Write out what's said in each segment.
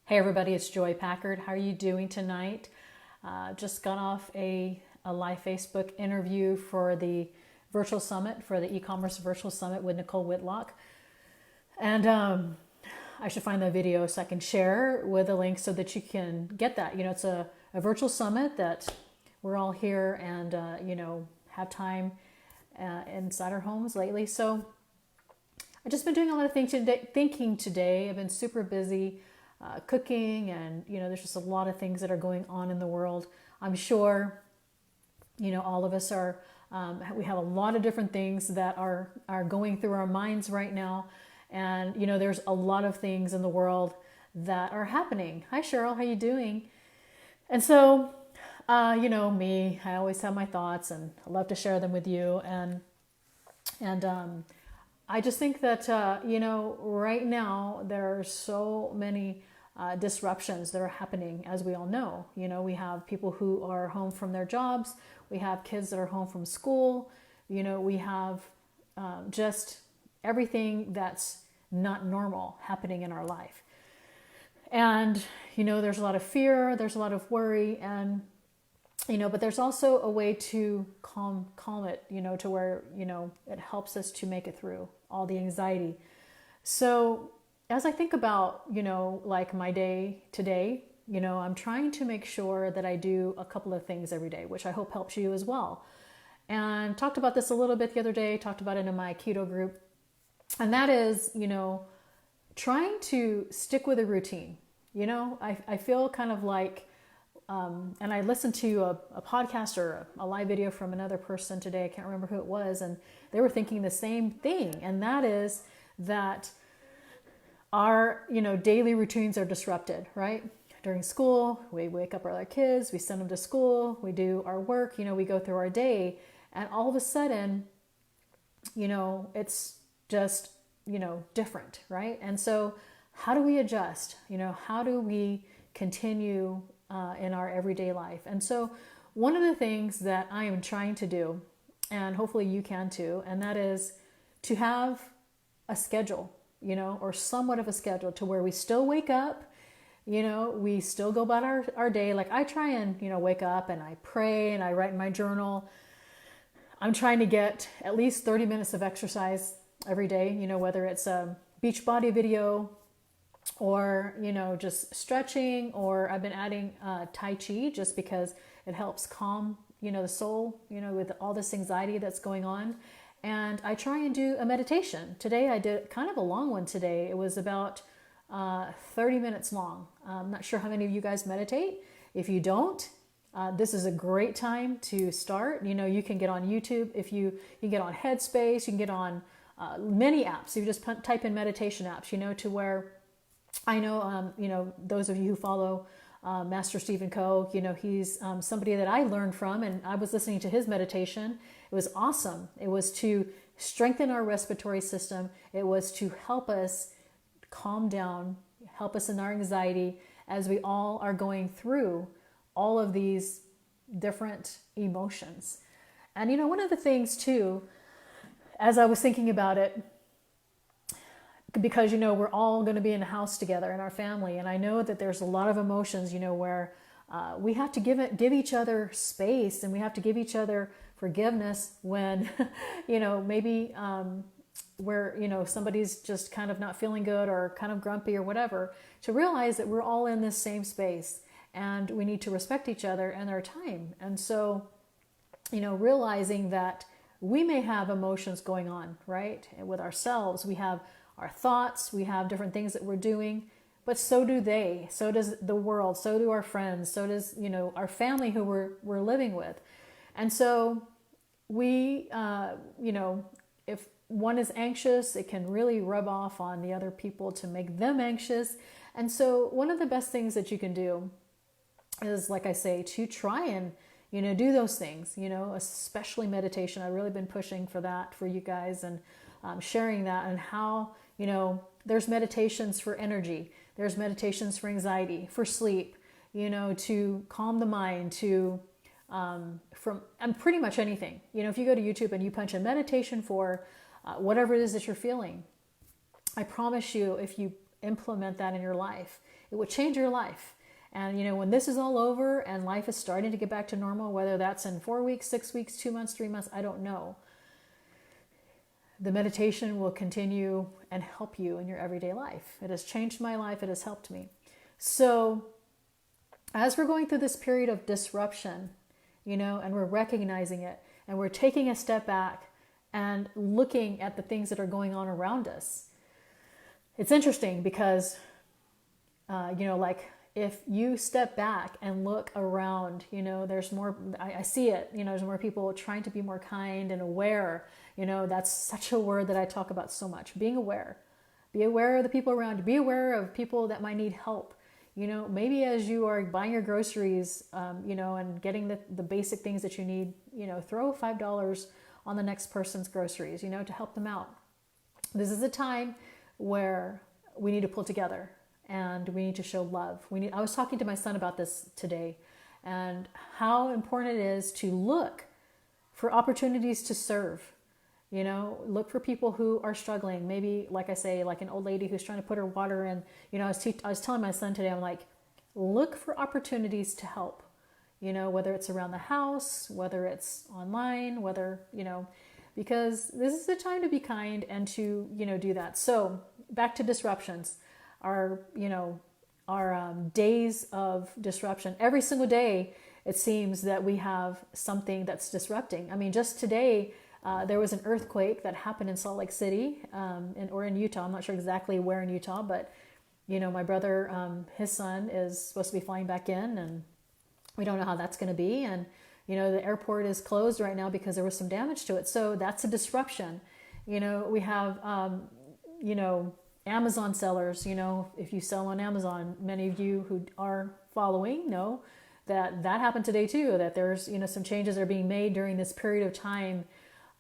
Hey everybody, it's Joy Packard. How are you doing tonight? Just got off a live Facebook interview for the virtual summit, for the e-commerce virtual summit with Nicole Whitlock. And I should find the video so I can share with a link so that you can get that. It's a virtual summit that we're all here and, have time inside our homes lately. So I've just been doing a lot of thinking today. I've been super busy cooking, and there's just a lot of things that are going on in the world. I'm sure all of us are. We have a lot of different things that are going through our minds right now, and there's a lot of things in the world that are happening. Hi Cheryl, how you doing? And so, me, I always have my thoughts, and I love to share them with you. And I just think that right now there are so many disruptions that are happening, as we all know. We have people who are home from their jobs. We have kids that are home from school. We have just everything that's not normal happening in our life. And, there's a lot of fear, there's a lot of worry, and, but there's also a way to calm it, to where, it helps us to make it through all the anxiety. So as I think about, like my day today, I'm trying to make sure that I do a couple of things every day, which I hope helps you as well. And talked about this a little bit the other day, talked about it in my keto group. And that is, trying to stick with a routine. I feel kind of like, and I listened to a podcast or a live video from another person today. I can't remember who it was. And they were thinking the same thing. And that is that our, daily routines are disrupted, right? During school, we wake up our kids, we send them to school, we do our work, we go through our day. And all of a sudden, it's just, different, right? And so how do we adjust? How do we continue in our everyday life? And so one of the things that I am trying to do, and hopefully you can too, and that is to have a schedule, or somewhat of a schedule to where we still wake up, we still go about our day. Like I try and, wake up and I pray and I write in my journal. I'm trying to get at least 30 minutes of exercise every day, whether it's a beach body video or, just stretching, or I've been adding Tai Chi just because it helps calm, the soul, with all this anxiety that's going on. And I try and do a meditation. Today I did kind of a long one today. It was about 30 minutes long. I'm not sure how many of you guys meditate. If you don't, this is a great time to start. You can get on YouTube. If you can get on Headspace, you can get on many apps. You just type in meditation apps, to where I know, those of you who follow Master Stephen Coe, he's somebody that I learned from, and I was listening to his meditation. It was awesome. It was to strengthen our respiratory system. It was to help us calm down, help us in our anxiety as we all are going through all of these different emotions. And, one of the things too, as I was thinking about it, because, we're all going to be in a house together in our family. And I know that there's a lot of emotions, where we have to give each other space, and we have to give each other forgiveness when, maybe where, somebody's just kind of not feeling good or kind of grumpy or whatever, to realize that we're all in this same space and we need to respect each other and our time. And so, realizing that we may have emotions going on, right? And with ourselves, we have our thoughts, we have different things that we're doing, but so do they, so does the world, so do our friends, so does, our family who we're living with. And so we, if one is anxious, it can really rub off on the other people to make them anxious. And so one of the best things that you can do is, like I say, to try and, do those things, especially meditation. I've really been pushing for that for you guys, and sharing that, and how, there's meditations for energy, there's meditations for anxiety, for sleep, to calm the mind, to from and pretty much anything. If you go to YouTube and you punch in meditation for whatever it is that you're feeling, I promise you, implement that in your life. It will change your life. And, when this is all over and life is starting to get back to normal, whether that's in 4 weeks, 6 weeks, 2 months, 3 months, I don't know. The meditation will continue and help you in your everyday life. It has changed my life. It has helped me. So as we're going through this period of disruption, and we're recognizing it, and we're taking a step back and looking at the things that are going on around us. It's interesting because, like if you step back and look around, there's more, I see it, there's more people trying to be more kind and aware. That's such a word that I talk about so much, being aware. Be aware of the people around you. Be aware of people that might need help. Maybe as you are buying your groceries, and getting the basic things that you need, throw $5 on the next person's groceries, to help them out. This is a time where we need to pull together and we need to show love. I was talking to my son about this today and how important it is to look for opportunities to serve. Look for people who are struggling. Maybe, like I say, like an old lady who's trying to put her water in. I was telling my son today, I'm like, look for opportunities to help. Whether it's around the house, whether it's online, because this is the time to be kind and to, do that. So back to disruptions. Our days of disruption. Every single day, it seems that we have something that's disrupting. I mean, just today, there was an earthquake that happened in Salt Lake City, or in Utah. I'm not sure exactly where in Utah, but my brother, his son is supposed to be flying back in, and we don't know how that's going to be. And the airport is closed right now because there was some damage to it. So that's a disruption. We have Amazon sellers. If you sell on Amazon, many of you who are following know that happened today too. That there's some changes that are being made during this period of time.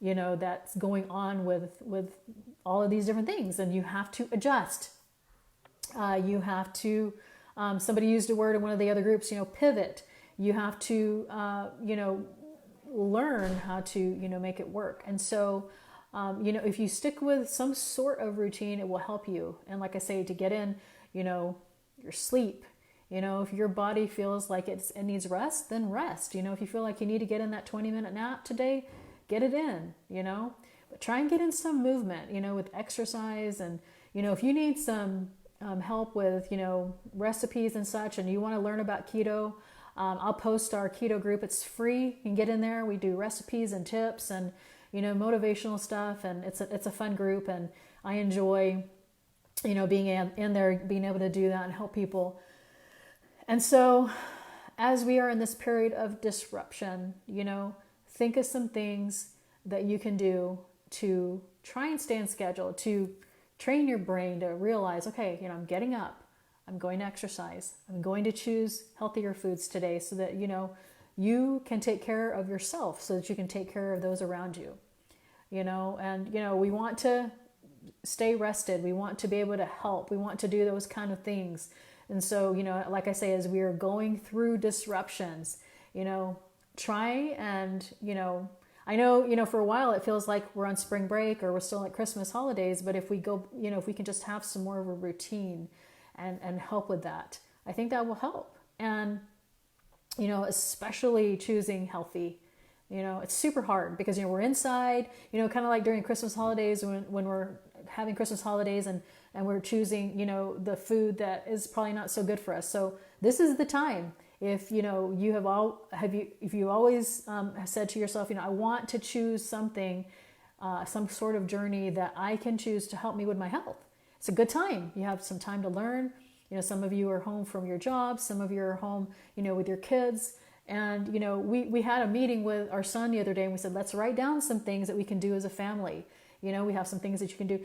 That's going on with all of these different things, and you have to adjust. You have to, somebody used a word in one of the other groups, pivot. You have to, learn how to, make it work. And so, if you stick with some sort of routine, it will help you. And like I say, to get in, your sleep. If your body feels like it needs rest, then rest. If you feel like you need to get in that 20-minute nap today, get it in, but try and get in some movement, with exercise. And, if you need some help with, recipes and such, and you want to learn about keto, I'll post our keto group. It's free. You can get in there. We do recipes and tips and, motivational stuff. And it's a fun group. And I enjoy, being in there, being able to do that and help people. And so as we are in this period of disruption, think of some things that you can do to try and stay on schedule, to train your brain to realize, okay, I'm getting up, I'm going to exercise, I'm going to choose healthier foods today so that, you can take care of yourself so that you can take care of those around you, and, we want to stay rested. We want to be able to help. We want to do those kind of things. And so, like I say, as we are going through disruptions, try and, I know, for a while it feels like we're on spring break or we're still at Christmas holidays, but if we go, if we can just have some more of a routine and help with that, I think that will help. And, especially choosing healthy, it's super hard because, we're inside, kind of like during Christmas holidays when we're having Christmas holidays and we're choosing, the food that is probably not so good for us. So this is the time. If you always have said to yourself, I want to choose something, some sort of journey that I can choose to help me with my health. It's a good time. You have some time to learn. Some of you are home from your jobs. Some of you are home, with your kids. And, we had a meeting with our son the other day and we said, let's write down some things that we can do as a family. We have some things that you can do.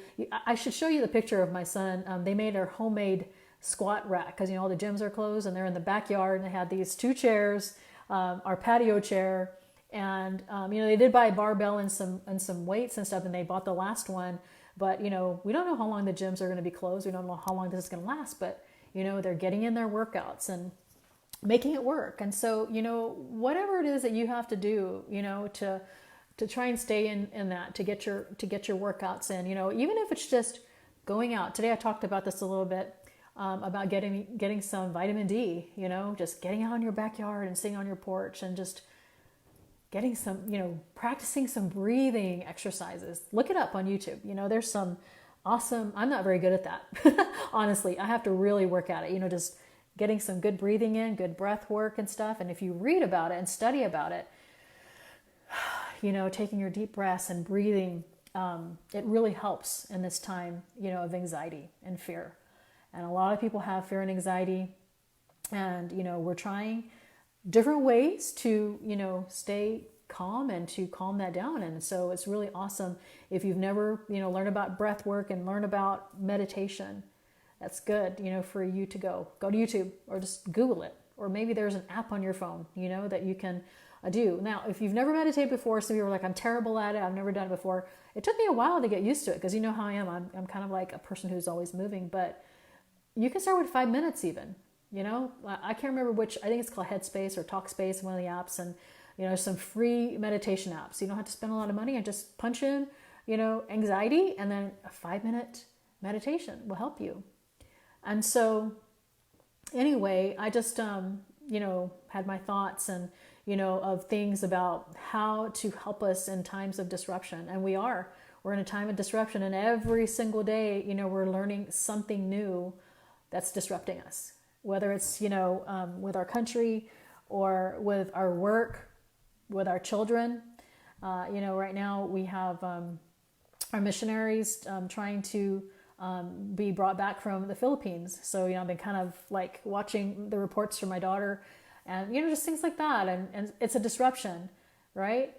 I should show you the picture of my son. They made our homemade squat rack because all the gyms are closed and they're in the backyard, and they had these 2 chairs, our patio chair, and they did buy a barbell and some weights and stuff, and they bought the last one, but we don't know how long the gyms are going to be closed. We don't know how long this is going to last, but they're getting in their workouts and making it work. And so whatever it is that you have to do to try and stay in that, to get your workouts in, even if it's just going out. Today I talked about this a little bit, about getting some vitamin D, just getting out in your backyard and sitting on your porch and just getting some, practicing some breathing exercises. Look it up on YouTube. There's some awesome, I'm not very good at that. Honestly, I have to really work at it, just getting some good breathing in, good breath work and stuff. And if you read about it and study about it, taking your deep breaths and breathing, it really helps in this time, of anxiety and fear. And a lot of people have fear and anxiety, and, we're trying different ways to, stay calm and to calm that down. And so it's really awesome. If you've never, learned about breath work and learn about meditation, that's good, for you to go to YouTube or just Google it. Or maybe there's an app on your phone, that you can do. Now, if you've never meditated before, some people are like, I'm terrible at it, I've never done it before. It took me a while to get used to it, because you know how I am. I'm kind of like a person who's always moving, but you can start with 5 minutes even. I can't remember which, I think it's called Headspace or Talkspace, one of the apps, and some free meditation apps. You don't have to spend a lot of money, and just punch in, anxiety, and then a 5-minute meditation will help you. And so anyway, I just, had my thoughts and, of things about how to help us in times of disruption. And we're in a time of disruption, and every single day, we're learning something new that's disrupting us, whether it's, with our country or with our work, with our children. Right now we have our missionaries trying to be brought back from the Philippines. So, I've been kind of like watching the reports from my daughter, and, just things like that. And it's a disruption, right?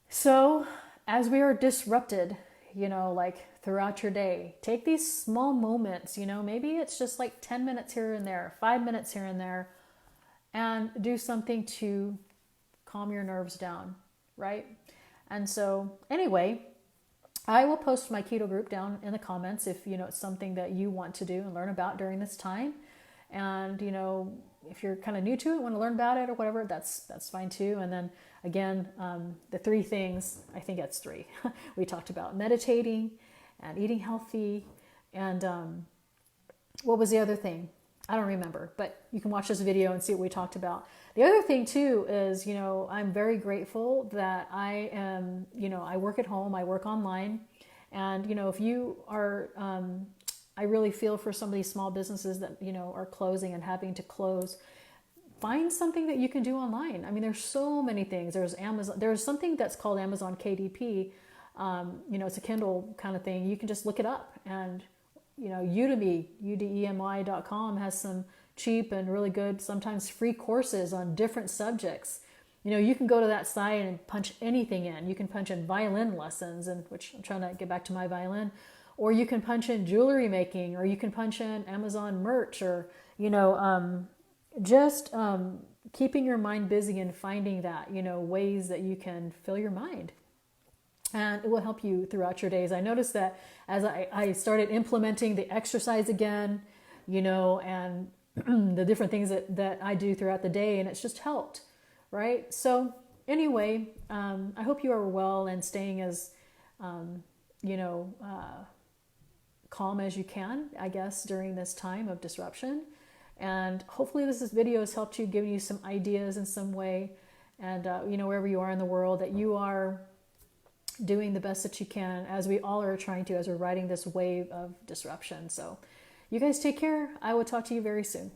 So as we are disrupted, like throughout your day, take these small moments, maybe it's just like 10 minutes here and there, 5 minutes here and there, and do something to calm your nerves down, right? And so anyway, I will post my keto group down in the comments if, it's something that you want to do and learn about during this time. And, if you're kind of new to it, want to learn about it or whatever, that's fine too. And then again, the 3 things, I think that's 3. We talked about meditating and eating healthy. And what was the other thing? I don't remember, but you can watch this video and see what we talked about. The other thing too is, I'm very grateful that I am, I work at home, I work online. And, if you are, I really feel for some of these small businesses that, are closing and having to close. Find something that you can do online. I mean, there's so many things. There's Amazon. There's something that's called Amazon KDP. It's a Kindle kind of thing. You can just look it up. And, Udemy, udemy.com has some cheap and really good, sometimes free courses on different subjects. You can go to that site and punch anything in. You can punch in violin lessons, and which I'm trying to get back to my violin. Or you can punch in jewelry making, or you can punch in Amazon merch, or, just keeping your mind busy and finding that, ways that you can fill your mind. And it will help you throughout your days. I noticed that as I started implementing the exercise again, and the different things that I do throughout the day, and it's just helped, right? So anyway, I hope you are well and staying as, calm as you can, I guess, during this time of disruption. And hopefully this video has helped you, given you some ideas in some way. And, wherever you are in the world, that you are doing the best that you can, as we all are trying to, as we're riding this wave of disruption. So you guys take care. I will talk to you very soon.